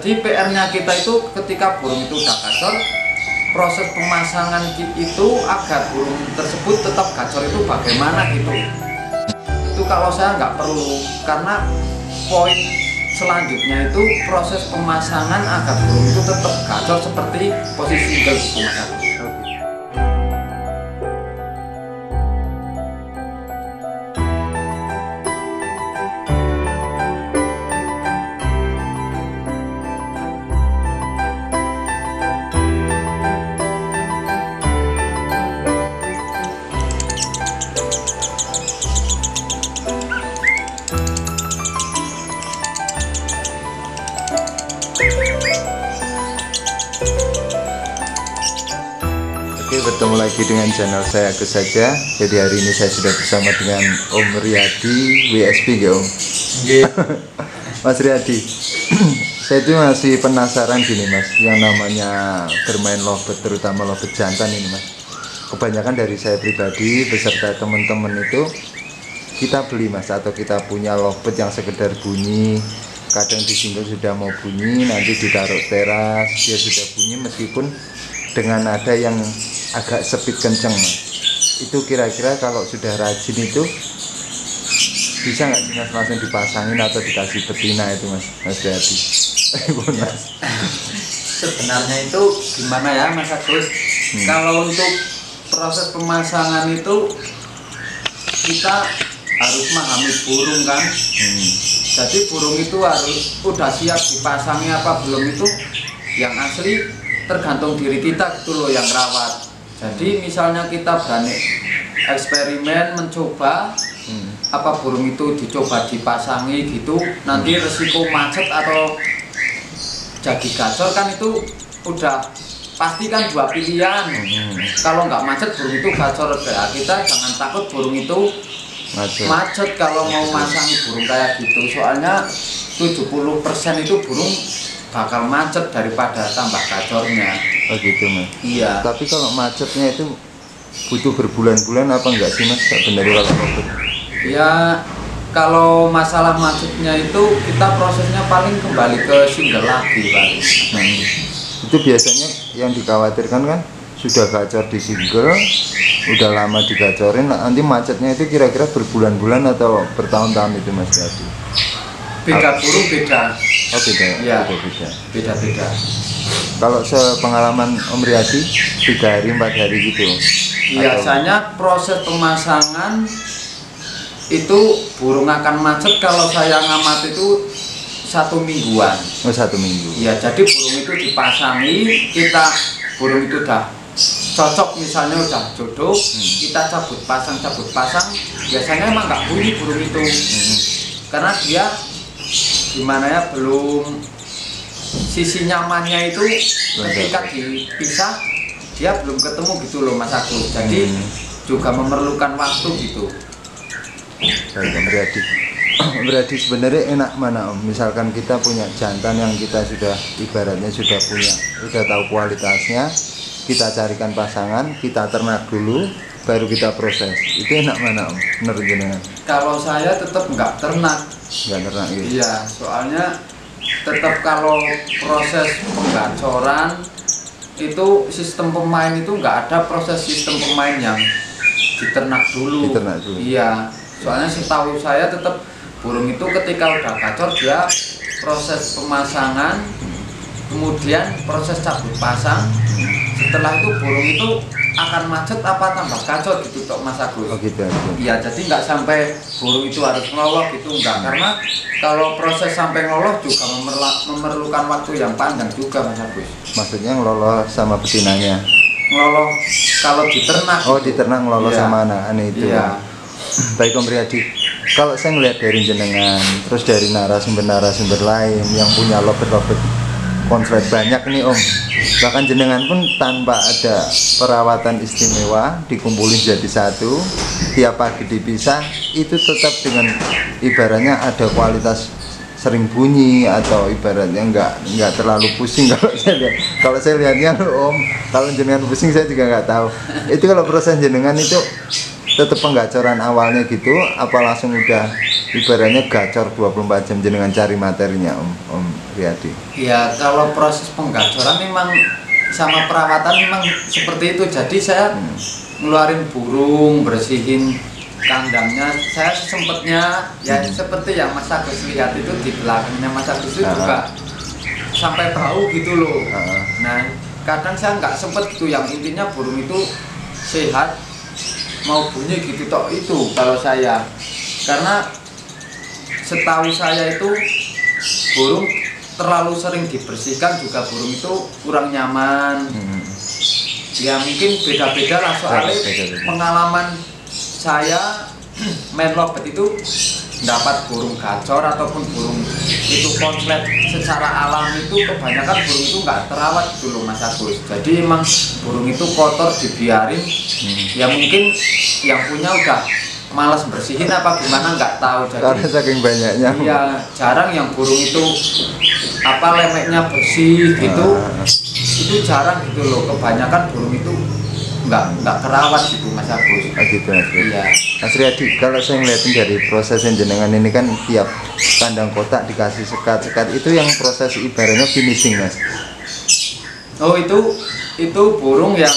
Jadi PR-nya kita itu ketika burung itu udah gacor, proses pemasangan kit itu agar burung tersebut tetap gacor itu bagaimana gitu. Itu kalau saya nggak perlu, karena poin selanjutnya itu proses pemasangan agar burung itu tetap gacor seperti posisi single gitu Mas Agus. Bertemu lagi dengan channel saya Agus saja. Jadi hari ini saya sudah bersama dengan Om Riyadi WSP ya Om. Mas Riyadi, saya itu masih penasaran gini Mas, yang namanya bermain lovebird, terutama lovebird jantan ini Mas. Kebanyakan dari saya pribadi beserta teman-teman itu kita beli Mas, atau kita punya lovebird yang sekedar bunyi. Kadang di single sudah mau bunyi, nanti ditaruh teras dia sudah bunyi meskipun dengan nada yang agak speed kenceng Mas. Itu kira-kira kalau sudah rajin itu bisa nggak sih Mas langsung dipasangin atau dikasih betina itu Mas Riyadi? Mas. Sebenarnya itu gimana ya Mas Agus? Kalau untuk proses pemasangan itu kita harus memahami burung kan. Jadi burung itu harus udah siap dipasangnya apa belum itu yang asli tergantung diri kita gitu loh yang rawat. Jadi misalnya kita berani eksperimen mencoba apa burung itu dicoba dipasangi gitu, nanti resiko macet atau jadi gacor kan itu udah pasti kan dua pilihan. Kalau nggak macet burung itu gacor, ya kita jangan takut burung itu macet kalau mau masangi burung kayak gitu. Soalnya 70% itu burung bakal macet daripada tambah gacornya. Oh gitu Mas. Iya. Tapi kalau macetnya itu butuh berbulan-bulan apa enggak sih Mas? Benar kalau lovebird? Ya kalau masalah macetnya itu kita prosesnya paling kembali ke single lagi paling. Itu biasanya yang dikhawatirkan kan sudah gacor di single, udah lama digacorin, nanti macetnya itu kira-kira berbulan-bulan atau bertahun-tahun itu Mas Riyadi? Beda burung beda. Oh beda ya? Beda-beda. Kalau sepengalaman Om Riyadi 3 hari 4 hari gitu? Biasanya proses pemasangan itu burung akan macet kalau saya ngamat itu 1 mingguan. Oh 1 minggu. Ya jadi burung itu dipasangi, kita burung itu udah cocok misalnya udah jodoh, kita cabut pasang, biasanya emang nggak bunyi burung itu. Karena dia gimana ya, belum sisi nyamannya itu ketika dipisah dia belum ketemu gitu loh Mas Agus. Jadi juga memerlukan waktu gitu. Baik Om Riyadi. Om Riyadi sebenarnya enak mana Om? Misalkan kita punya jantan yang kita sudah ibaratnya sudah tahu kualitasnya, kita carikan pasangan, kita ternak dulu, baru kita proses. Itu enak mana Om? Menurut jenengan? Kalau saya tetap nggak ternak. Nggak ternak gitu? Iya, soalnya tetap kalau proses penggacoran itu sistem pemain itu nggak ada proses sistem pemain yang diternak dulu. Iya, soalnya setahu saya tetap burung itu ketika udah gacor dia proses pemasangan, kemudian proses cabut pasang. Setelah itu burung itu akan macet apa tambah gacor gitu Tok Mas Agus. Oh gitu. Iya, jadi nggak sampai burung itu harus ngeloloh gitu, enggak. Karena kalau proses sampai ngeloloh juga memerlukan waktu yang panjang juga Mas Agus. Maksudnya ngeloloh sama betinanya? Ngeloloh kalau diternak. Oh diternak ngeloloh sama anak-anak itu. Iya. Baik Om Riyadi, kalau saya ngelihat dari jenengan, terus dari narasumber lain yang punya lovebird konslet banyak nih Om, bahkan jenengan pun tanpa ada perawatan istimewa dikumpulin jadi satu, tiap pagi dipisah, itu tetap dengan ibaratnya ada kualitas sering bunyi atau ibaratnya nggak terlalu pusing. Kalau saya lihatnya Om, kalau jenengan pusing saya juga nggak tahu. Itu kalau proses jenengan itu tetap penggacoran awalnya gitu, apa langsung udah ibaratnya gacor 24 jam jenengan cari materinya Om Riyadi? Ya kalau proses penggacoran memang sama perawatan memang seperti itu. Jadi saya ngeluarin burung, bersihin kandangnya. Saya sempatnya ya seperti yang Mas Agus lihat itu di belakangnya Mas Agus itu juga sampai bau gitu loh. Nah kadang saya nggak sempet gitu, yang intinya burung itu sehat mau bunyi gitu tok itu kalau saya, karena setahu saya itu burung terlalu sering dibersihkan juga burung itu kurang nyaman. Ya mungkin beda-beda lah soalnya pengalaman saya main lobet itu dapat burung gacor ataupun burung itu konslet secara alam itu kebanyakan burung itu nggak terawat gitu loh Mas Agus. Jadi emang burung itu kotor dibiarin, ya mungkin yang punya udah malas bersihin apa gimana nggak tahu. Jadi Karena saking banyaknya. ya jarang yang burung itu apa lemeknya bersih gitu, itu jarang gitu loh. Kebanyakan burung itu nggak kerawat gitu Mas Agus. Gitu Mas Riyadi. Iya. Mas Riyadi, kalau saya ngeliatin dari proses yang jenengan ini kan tiap kandang kotak dikasih sekat-sekat, itu yang proses ibaratnya finishing Mas. Oh itu burung yang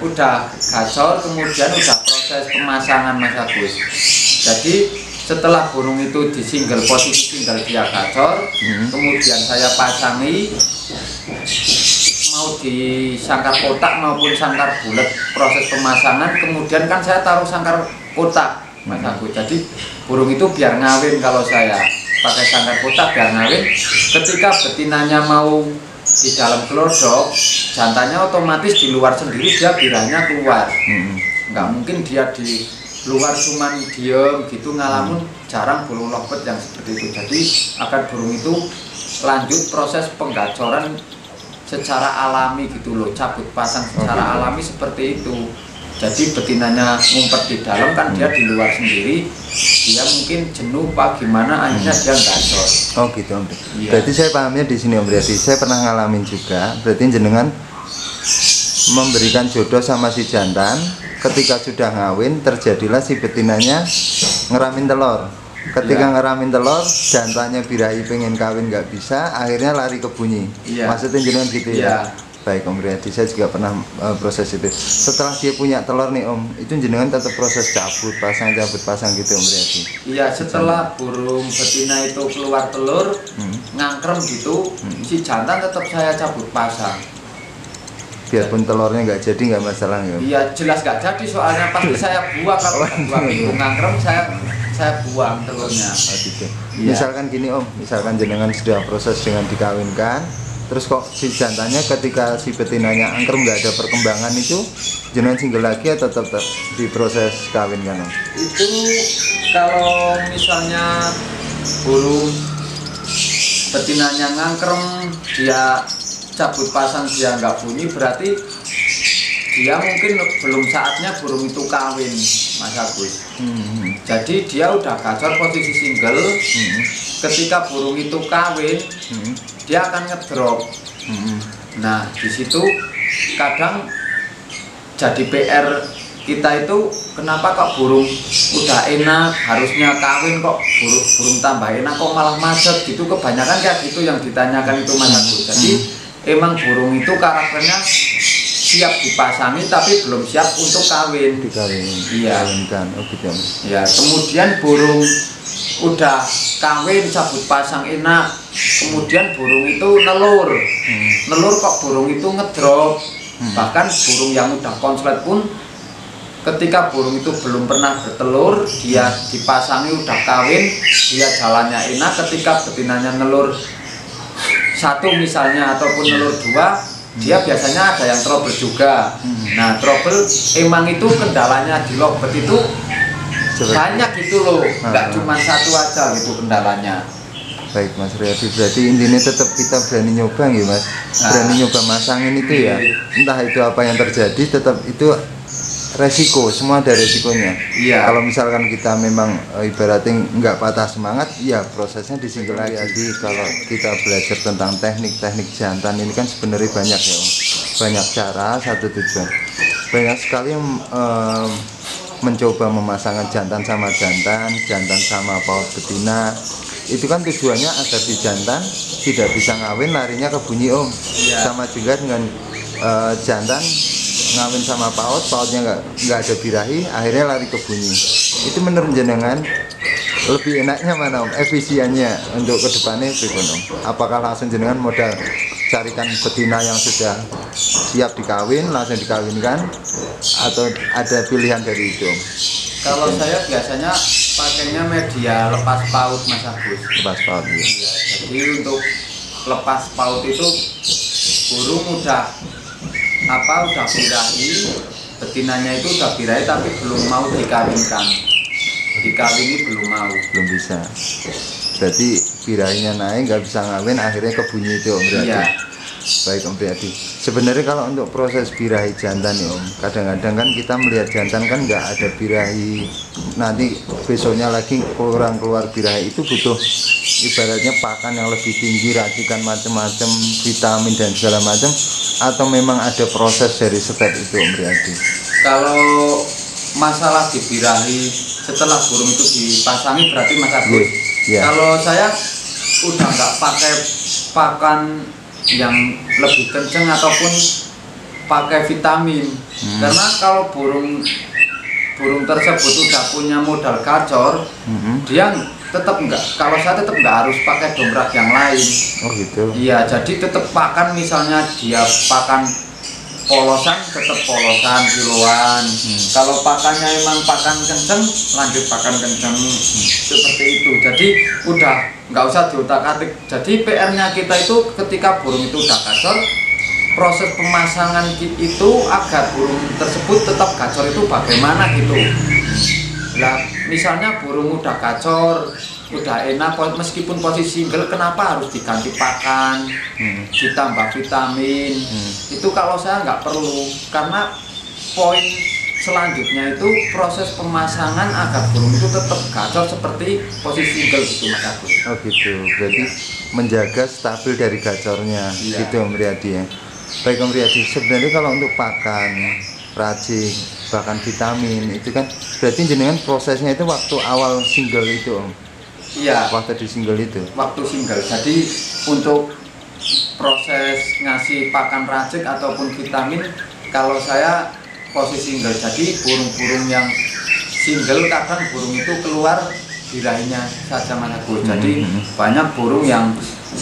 udah gacor kemudian udah proses pemasangan Mas Agus. Jadi setelah burung itu di single, posisi single dia gacor, kemudian saya pasangi mau di sangkar kotak maupun sangkar bulat proses pemasangan, kemudian kan saya taruh sangkar kotak Mas Agus. Jadi burung itu biar ngawin, kalau saya pakai sangkar kotak biar ngawin, ketika betinanya mau di dalam kelodok, jantannya otomatis di luar sendiri, dia birahnya keluar. Nggak mungkin dia di luar cuman diem gitu ngalamun, jarang burung lobet yang seperti itu. Jadi agar burung itu lanjut proses penggacoran secara alami gitu loh, cabut pasang secara alami seperti itu. Jadi betinanya ngumpet di dalam kan dia di luar sendiri, dia mungkin jenuh pak gimana akhirnya dia gacor. Oh gitu Om. Iya. Berarti saya pahamnya di sini Om Riyadi. Saya pernah ngalamin juga. Berarti jenengan memberikan jodoh sama si jantan, ketika sudah ngawin terjadilah si betinanya ngeramin telur. Ketika ngeramin telur, jantannya birahi pengen kawin nggak bisa, akhirnya lari ke bunyi. Maksudnya jenengan gitu ya? Baik Om Riyadi, saya juga pernah proses itu. Setelah dia punya telur nih Om, itu jenengan tetap proses cabut pasang gitu Om Riyadi? Iya, setelah burung betina itu keluar telur, ngangkrem gitu, si jantan tetap saya cabut pasang. Biarpun telurnya nggak jadi nggak masalah ya? Iya, jelas nggak jadi soalnya pasti saya buang. Kalau buang itu ngangkrem saya buang telurnya. Gitu. Misalkan gini Om, misalkan jenengan sudah proses dengan dikawinkan, terus kok si jantannya ketika si betinanya angker nggak ada perkembangan, itu jenengan single lagi atau tetap diproses kawin kan Om? Itu kalau misalnya burung betinanya ngangkrem, dia cabut pasang, dia nggak bunyi, berarti dia mungkin belum saatnya burung itu kawin Mas Agus. Jadi dia udah gacor posisi single. Ketika burung itu kawin, dia akan ngedrop. Nah di situ kadang jadi PR kita itu, kenapa kok burung udah enak harusnya kawin kok burung tambah enak kok malah macet gitu. Kebanyakan kayak gitu yang ditanyakan itu Mas Agus. Jadi emang burung itu karakternya siap dipasangi tapi belum siap untuk kawin. Iya. Oh gitu. Ya, kemudian burung udah kawin cabut pasang enak, kemudian burung itu nelur. Nelur kok burung itu ngedrop. Bahkan burung yang udah konslet pun ketika burung itu belum pernah bertelur, dia dipasangi udah kawin, dia jalannya enak, ketika betinanya nelur satu misalnya ataupun nelur dua, dia biasanya ada yang trouble juga. Nah trouble emang itu kendalanya di lobet itu banyak gitu loh, nggak cuma satu aja gitu kendalanya. Baik Mas Riyadi, berarti intinya tetap kita berani nyoba ya Mas, berani nyoba masangin itu ya, entah itu apa yang terjadi, tetap itu resiko, semua ada resikonya. Kalau misalkan kita memang ibaratnya nggak patah semangat, ya prosesnya disingle lagi. Jadi kalau kita belajar tentang teknik-teknik jantan ini kan sebenarnya banyak ya Om. Banyak cara, satu tujuan. Banyak sekali yang mencoba memasangkan jantan sama jantan, jantan sama paut betina. Itu kan tujuannya agar si jantan tidak bisa ngawin, larinya ke bunyi om. Sama juga dengan jantan ngawin sama paut, pautnya nggak ada birahi, akhirnya lari ke bunyi. Itu menurut jenengan lebih enaknya mana om? Efisiennya untuk kedepannya itu om? Apakah langsung jenengan modal carikan betina yang sudah siap dikawin, langsung dikawinkan, atau ada pilihan dari itu om? Kalau saya biasanya pakainya media lepas paut Mas Agus. Lepas paut ya. Jadi untuk lepas paut itu burung udah birahi, betinanya itu udah birahi tapi belum mau dikawinkan. Dikawini belum mau. Belum bisa. Berarti birahinya naik nggak bisa ngawin, akhirnya kebunyi itu om berarti. Iya. Baik om Priyadi. Sebenarnya kalau untuk proses birahi jantan ya om, kadang-kadang kan kita melihat jantan kan nggak ada birahi, nanti besoknya lagi kurang keluar birahi, itu butuh ibaratnya pakan yang lebih tinggi, racikan macam-macam, vitamin dan segala macam, atau memang ada proses dari step itu om Priyadi? Kalau masalah di birahi setelah burung itu dipasangi berarti Mas Agus. Kalau saya udah nggak pakai pakan yang lebih kenceng ataupun pakai vitamin, karena kalau burung tersebut udah punya modal gacor, dia tetap enggak, kalau saya tetap enggak harus pakai dongkrak yang lain. Oh gitu. Iya, jadi tetap pakan, misalnya dia pakan polosan tetap polosan kiloan. Kalau pakannya emang pakan kenceng, lanjut pakan kenceng, seperti itu. Jadi udah nggak usah diutak-atik. Jadi PR-nya kita itu ketika burung itu udah gacor, proses pemasangan itu agar burung tersebut tetap gacor itu bagaimana gitu. Nah, misalnya burung udah gacor, udah enak, meskipun posisi single, kenapa harus diganti pakan, ditambah vitamin? Itu kalau saya nggak perlu, karena poin selanjutnya itu proses pemasangan agar burung itu tetap gacor seperti posisi single gitu Mas Agus. Oh gitu, berarti menjaga stabil dari gacornya, gitu Om Riyadi ya. Baik Om Riyadi, sebenarnya kalau untuk pakan, racik, bahkan vitamin itu kan berarti jenengan prosesnya itu waktu awal single itu Om? Iya. Waktu di single itu? Waktu single, jadi untuk proses ngasih pakan racik ataupun vitamin, kalau saya posisi single, jadi burung-burung yang single kadang burung itu keluar birahinya saja Mas Agus. Jadi banyak burung yang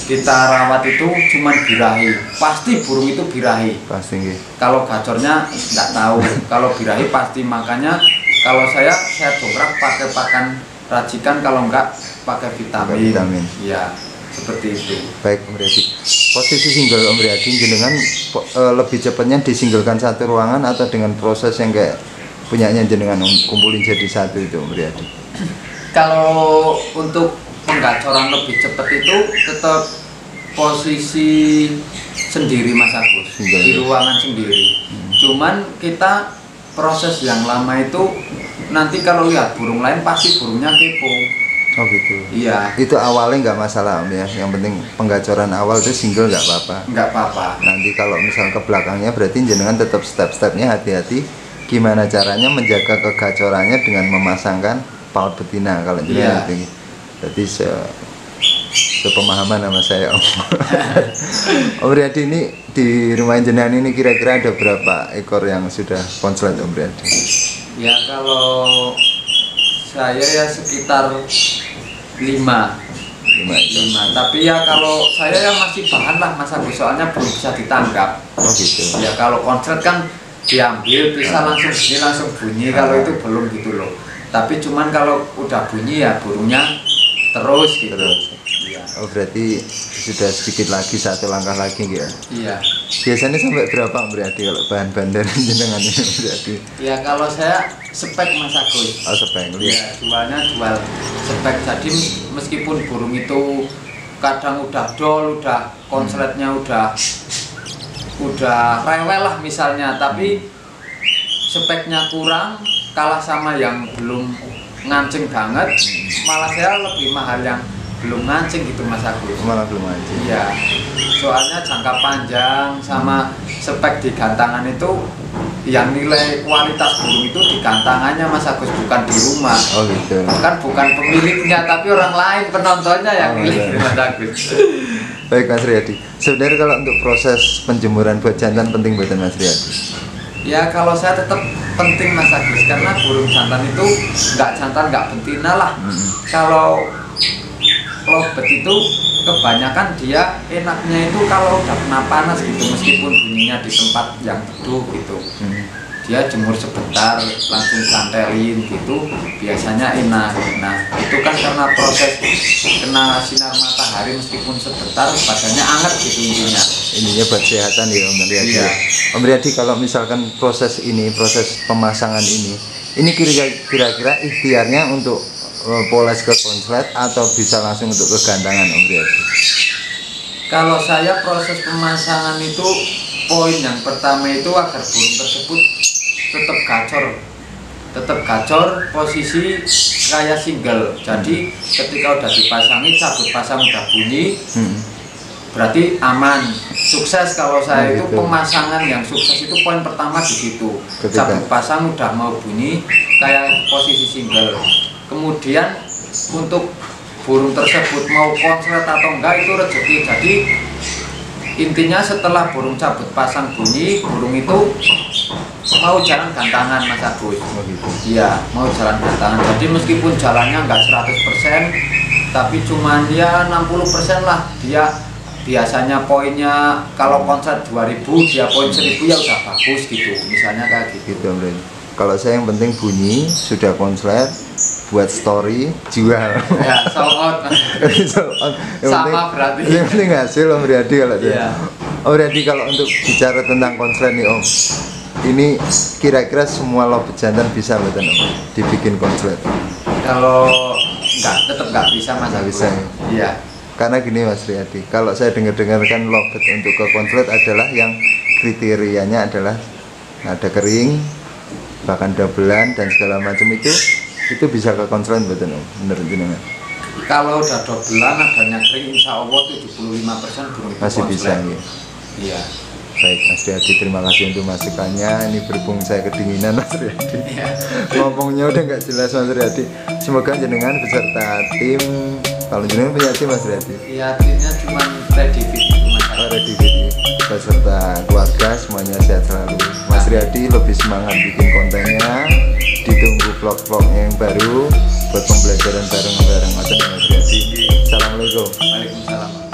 kita rawat itu cuma birahi, pasti burung itu birahi. Pasti. Kalau gacornya nggak tahu, kalau birahi pasti. Makanya kalau saya dongkrak pakai pakan racikan, kalau enggak pakai vitamin. Ya, seperti itu. Baik Om Riyadi. Posisi single Om Riyadi jenengan lebih cepatnya disinglekan satu ruangan atau dengan proses yang kayak punyanya jenengan kumpulin jadi satu itu Om Riyadi? Kalau untuk penggacoran lebih cepat itu tetap posisi sendiri Mas Agus, di ruangan sendiri. Cuman kita proses yang lama itu nanti kalau lihat burung lain pasti burungnya kepo. Oh gitu. Iya. Itu awalnya nggak masalah Om ya. Yang penting penggacoran awal itu single nggak apa-apa. Nggak apa-apa. Nanti kalau misal ke belakangnya berarti jenengan tetap step-stepnya hati-hati. Gimana caranya menjaga kegacorannya dengan memasangkan paut betina kalau jenengan itu. Jadi sepemahaman sama saya Om. Om Riyadi, ini di rumah jenengan ini kira-kira ada berapa ekor yang sudah konslet Om Riyadi? Ya kalau saya ya sekitar 5. Tapi ya kalau saya ya masih bahan lah Mas Agus, soalnya belum bisa ditanggap. Oh gitu. Ya kalau konslet kan diambil bisa langsung bunyi, kalau itu belum gitu loh. Tapi cuman kalau udah bunyi ya burungnya terus gitu. Iya. Oh berarti sudah sedikit lagi, satu langkah lagi gitu ya? Iya. Biasanya sampai berapa Om Riyadi kalau bahan-bahan dari jenengan ini Om Riyadi? Ya kalau saya spek Mas Agus. Oh spek, ya jualnya jual spek. Jadi meskipun burung itu kadang udah dol, udah konsletnya udah rewel lah misalnya, tapi speknya kurang, kalah sama yang belum ngancing banget, malah saya lebih mahal yang belum ngancing gitu Mas Agus. Malah belum ngancing. Iya. Soalnya jangka panjang sama spek di gantangan itu yang nilai kualitas burung itu di kantangannya Mas Agus, bukan di rumah. Oh gitu. Bukan pemiliknya, tapi orang lain penontonnya yang nilai Mas Agus. Baik Mas Riyadi, sebenarnya kalau untuk proses penjemuran buat jantan penting buat Mas Riyadi? Ya kalau saya tetap penting Mas Agus, karena burung jantan itu nggak jantan nggak betina lah. Kalau lovebird itu kebanyakan dia enaknya itu kalau udah kena panas gitu, meskipun bunyinya di tempat yang teduh gitu. Dia jemur sebentar langsung santelin gitu, biasanya enak. Nah itu kan karena proses kena sinar matahari meskipun sebentar badannya anget gitu intinya buat kesehatan ya Om Riyadi. Iya. Om Riyadi, kalau misalkan proses pemasangan ini kira-kira ikhtiarnya untuk poles ke konslet atau bisa langsung untuk kegantangan Om Riyadi? Kalau saya proses pemasangan itu poin yang pertama itu agar burung tersebut tetap gacor posisi kayak single. Jadi ketika udah dipasangi, cabut pasang udah bunyi, berarti aman, sukses. Kalau saya itu pemasangan yang sukses itu poin pertama di situ. Cabut pasang udah mau bunyi kayak posisi single. Kemudian untuk burung tersebut mau konslet atau enggak itu rezeki. Jadi intinya setelah burung cabut pasang bunyi, burung itu mau jalan gantangan Mas Agus. Iya, mau jalan gantangan. Jadi meskipun jalannya enggak 100%, tapi cuman ya 60% lah. Dia biasanya poinnya kalau konslet 2000, dia poin 1000 ya udah bagus gitu. Misalnya kayak gitu. Kalau saya yang penting bunyi, sudah konslet, buat story, jual. Ya, sold out. Sama berarti. Yang penting hasil Om Riyadi kalau dia. Yeah. Om Riyadi, kalau untuk bicara tentang konslet nih Om, ini kira-kira semua lovebird jantan bisa betul Om dibikin konslet? Kalau tetap nggak bisa Mas. Nggak bisa. Iya. Karena gini Mas Riyadi, kalau saya dengar-dengar kan lovebird untuk ke konslet adalah yang kriterianya adalah ada kering, bahkan doublean dan segala macam itu bisa ke konslet betul Om? Bener jenengan? Kalau udah doublean adanya kering, insya Allah 75% burung itu masih bisa ya? Iya. Baik Mas Riyadi, terima kasih untuk masukannya. Ini berhubung saya kedinginan Mas Riyadi. Iya. Ngomongnya udah nggak jelas Mas Riyadi. Semoga jenengan beserta tim, kalau jenengan punya tim Mas Riyadi? Iya, timnya cuma ready fit itu Mas. Ready fit beserta keluarga semuanya sehat selalu. Mas Riyadi lebih semangat bikin kontennya. Ditunggu vlog-vlog yang baru buat pembelajaran bareng-bareng Mas Riyadi. Assalamualaikum. Waalaikumsalam.